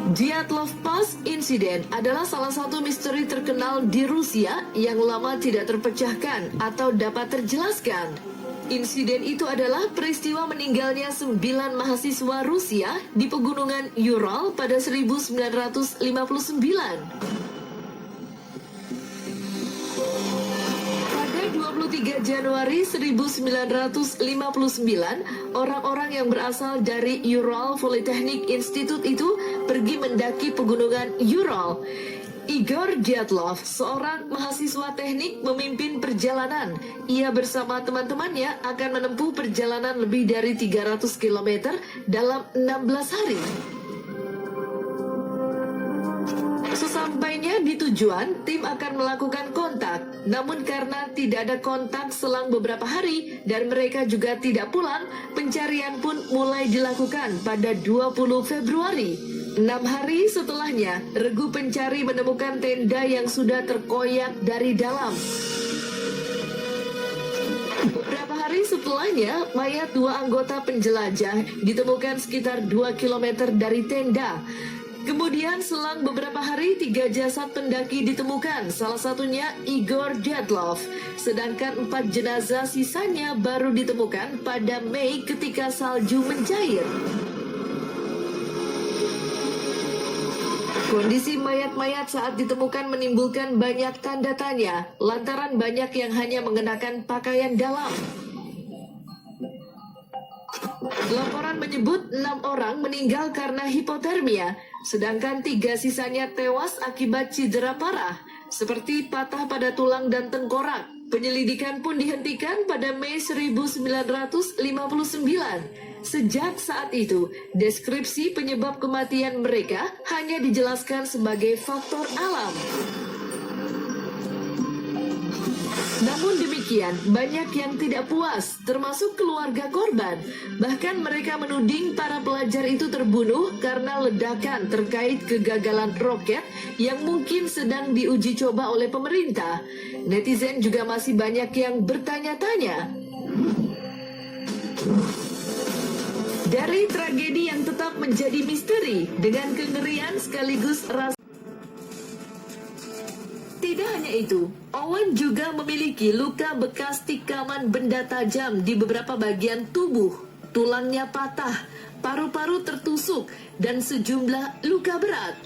Dyatlov Pass Incident adalah salah satu misteri terkenal di Rusia yang lama tidak terpecahkan atau dapat terjelaskan. Insiden itu adalah peristiwa meninggalnya 9 mahasiswa Rusia di pegunungan Ural pada 1959. Pada 23 Januari 1959, orang-orang yang berasal dari Ural Polytechnic Institute itu pergi mendaki pegunungan Ural. Igor Dyatlov, seorang mahasiswa teknik, memimpin perjalanan. Ia bersama teman-temannya akan menempuh perjalanan lebih dari 300 km dalam 16 hari. Sesampainya di tujuan, tim akan melakukan kontak. Namun karena tidak ada kontak selang beberapa hari dan mereka juga tidak pulang, pencarian pun mulai dilakukan pada 20 Februari. 6 hari setelahnya, regu pencari menemukan tenda yang sudah terkoyak dari dalam. Beberapa hari setelahnya, mayat 2 anggota penjelajah ditemukan sekitar 2 km dari tenda. Kemudian selang beberapa hari 3 jasad pendaki ditemukan, salah satunya Igor Dyatlov. Sedangkan 4 jenazah sisanya baru ditemukan pada Mei ketika salju mencair. Kondisi mayat-mayat saat ditemukan menimbulkan banyak tanda tanya, lantaran banyak yang hanya mengenakan pakaian dalam. Laporan menyebut 6 orang meninggal karena hipotermia, sedangkan 3 sisanya tewas akibat cedera parah, seperti patah pada tulang dan tengkorak. Penyelidikan pun dihentikan pada Mei 1959. Sejak saat itu, deskripsi penyebab kematian mereka hanya dijelaskan sebagai faktor alam. Namun demikian, banyak yang tidak puas, termasuk keluarga korban. Bahkan mereka menuding para pelajar itu terbunuh karena ledakan terkait kegagalan roket yang mungkin sedang diuji coba oleh pemerintah. Netizen juga masih banyak yang bertanya-tanya. Dari tragedi yang tetap menjadi misteri dengan kengerian sekaligus rasa. Tidak hanya itu, Owen juga memiliki luka bekas tikaman benda tajam di beberapa bagian tubuh. Tulangnya patah, paru-paru tertusuk, dan sejumlah luka berat.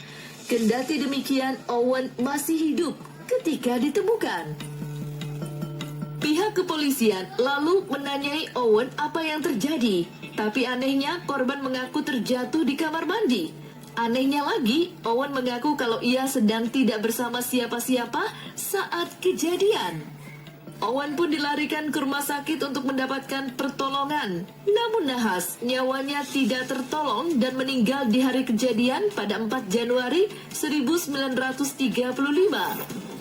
Kendati demikian, Owen masih hidup ketika ditemukan. Pihak kepolisian lalu menanyai Owen apa yang terjadi, tapi anehnya korban mengaku terjatuh di kamar mandi. Anehnya lagi, Owen mengaku kalau ia sedang tidak bersama siapa-siapa saat kejadian. Owen pun dilarikan ke rumah sakit untuk mendapatkan pertolongan. Namun nahas, nyawanya tidak tertolong dan meninggal di hari kejadian pada 4 Januari 1935.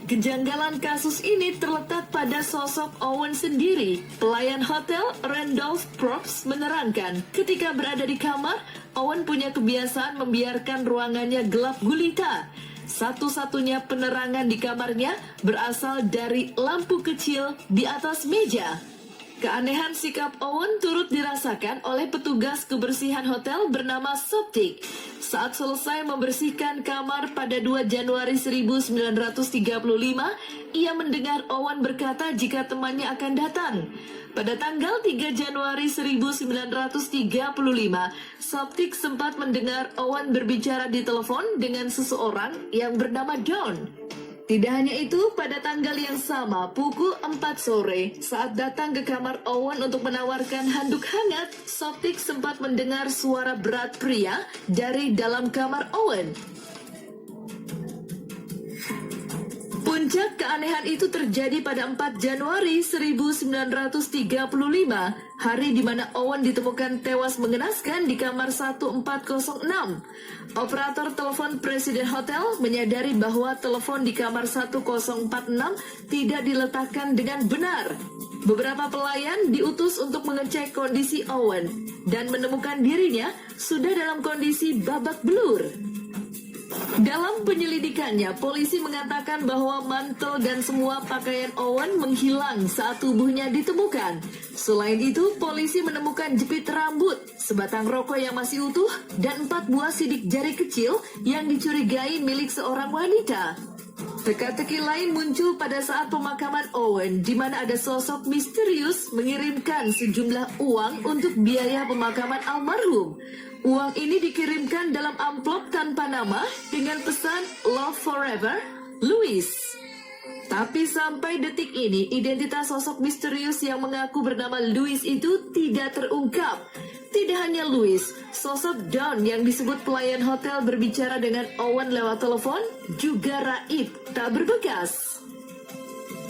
Kejanggalan kasus ini terletak pada sosok Owen sendiri. Pelayan hotel Randolph Probst menerangkan, ketika berada di kamar, Owen punya kebiasaan membiarkan ruangannya gelap gulita. Satu-satunya penerangan di kamarnya berasal dari lampu kecil di atas meja. Keanehan sikap Owen turut dirasakan oleh petugas kebersihan hotel bernama Soptik. Saat selesai membersihkan kamar pada 2 Januari 1935, ia mendengar Owen berkata jika temannya akan datang. Pada tanggal 3 Januari 1935, Soptik sempat mendengar Owen berbicara di telepon dengan seseorang yang bernama Don. Tidak hanya itu, pada tanggal yang sama, pukul 4 sore, saat datang ke kamar Owen untuk menawarkan handuk hangat, Soptik sempat mendengar suara berat pria dari dalam kamar Owen. Puncak keanehan itu terjadi pada 4 Januari 1935, hari di mana Owen ditemukan tewas mengenaskan di kamar 1406. Operator telepon Presiden Hotel menyadari bahwa telepon di kamar 1046 tidak diletakkan dengan benar. Beberapa pelayan diutus untuk mengecek kondisi Owen dan menemukan dirinya sudah dalam kondisi babak belur. Dalam penyelidikannya, polisi mengatakan bahwa mantel dan semua pakaian Owen menghilang saat tubuhnya ditemukan. Selain itu, polisi menemukan jepit rambut, sebatang rokok yang masih utuh, dan 4 buah sidik jari kecil yang dicurigai milik seorang wanita. Teka-teki lain muncul pada saat pemakaman Owen, di mana ada sosok misterius mengirimkan sejumlah uang untuk biaya pemakaman almarhum. Uang ini dikirimkan dalam amplop tanpa nama dengan pesan Love Forever, Louis. Tapi sampai detik ini, identitas sosok misterius yang mengaku bernama Louis itu tidak terungkap. Tidak hanya Louis, sosok Don yang disebut pelayan hotel berbicara dengan Owen lewat telepon juga raib, tak berbekas.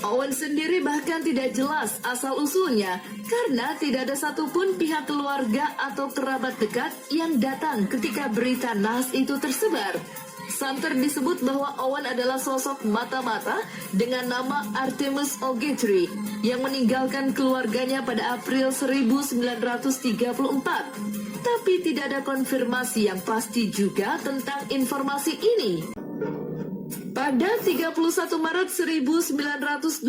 Owen sendiri bahkan tidak jelas asal-usulnya karena tidak ada satupun pihak keluarga atau kerabat dekat yang datang ketika berita nahas itu tersebar. Santer disebut bahwa Owen adalah sosok mata-mata dengan nama Artemus Ogletree yang meninggalkan keluarganya pada April 1934. Tapi tidak ada konfirmasi yang pasti juga tentang informasi ini. Pada 31 Maret 1922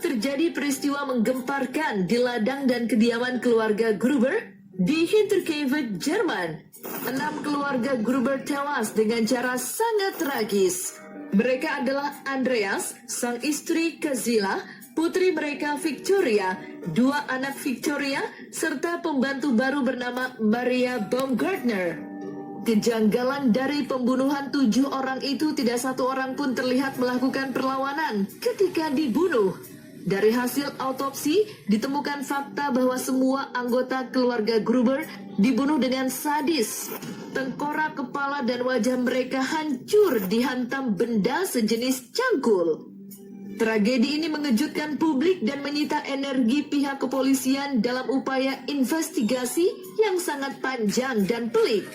terjadi peristiwa menggemparkan di ladang dan kediaman keluarga Gruber di Hinterkaifeck, Jerman. 6 keluarga Gruber tewas dengan cara sangat tragis. Mereka adalah Andreas, sang istri Kezila, putri mereka Victoria, 2 anak Victoria, serta pembantu baru bernama Maria Baumgartner. Kejanggalan dari pembunuhan 7 orang itu tidak satu orang pun terlihat melakukan perlawanan ketika dibunuh. Dari hasil autopsi ditemukan fakta bahwa semua anggota keluarga Gruber dibunuh dengan sadis. Tengkorak, kepala, dan wajah mereka hancur dihantam benda sejenis cangkul. Tragedi ini mengejutkan publik dan menyita energi pihak kepolisian dalam upaya investigasi yang sangat panjang dan pelik.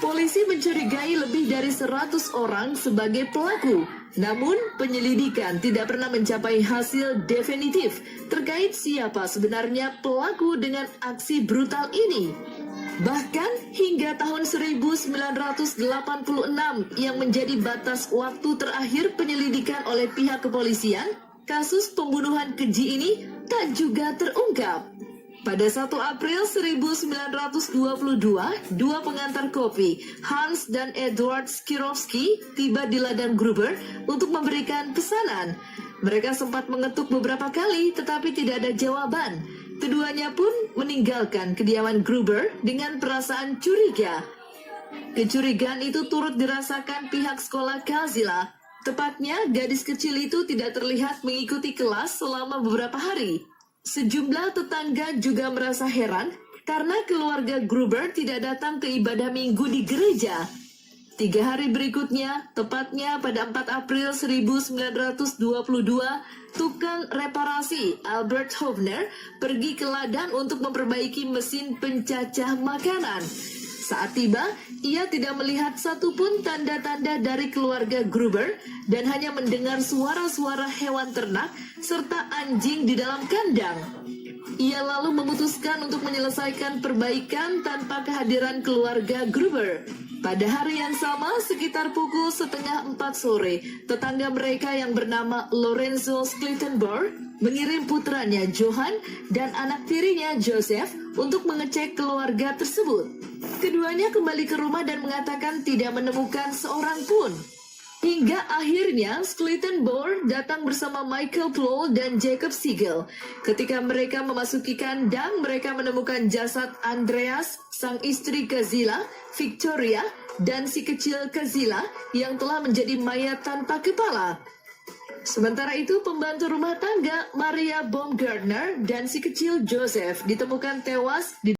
Polisi mencurigai lebih dari 100 orang sebagai pelaku, namun penyelidikan tidak pernah mencapai hasil definitif terkait siapa sebenarnya pelaku dengan aksi brutal ini. Bahkan hingga tahun 1986 yang menjadi batas waktu terakhir penyelidikan oleh pihak kepolisian, kasus pembunuhan keji ini tak juga terungkap. Pada 1 April 1922, 2 pengantar kopi, Hans dan Edward Skirovsky, tiba di ladang Gruber untuk memberikan pesanan. Mereka sempat mengetuk beberapa kali, tetapi tidak ada jawaban. Keduanya pun meninggalkan kediaman Gruber dengan perasaan curiga. Kecurigaan itu turut dirasakan pihak sekolah Kezila. Tepatnya, gadis kecil itu tidak terlihat mengikuti kelas selama beberapa hari. Sejumlah tetangga juga merasa heran karena keluarga Gruber tidak datang ke ibadah minggu di gereja. 3 hari berikutnya, tepatnya pada 4 April 1922, tukang reparasi Albert Hofner pergi ke ladang untuk memperbaiki mesin pencacah makanan. Saat tiba, ia tidak melihat satupun tanda-tanda dari keluarga Gruber dan hanya mendengar suara-suara hewan ternak serta anjing di dalam kandang. Ia lalu memutuskan untuk menyelesaikan perbaikan tanpa kehadiran keluarga Gruber. Pada hari yang sama, sekitar pukul 3:30 sore, tetangga mereka yang bernama Lorenzo Schlittenbauer mengirim putranya Johann dan anak tirinya Joseph untuk mengecek keluarga tersebut. Keduanya kembali ke rumah dan mengatakan tidak menemukan seorang pun. Hingga akhirnya Schlittenbauer datang bersama Michael Ploll dan Jacob Siegel. Ketika mereka memasuki kandang, mereka menemukan jasad Andreas, sang istri Kezila, Victoria, dan si kecil Kezila yang telah menjadi mayat tanpa kepala. Sementara itu, pembantu rumah tangga Maria Baumgartner dan si kecil Joseph ditemukan tewas di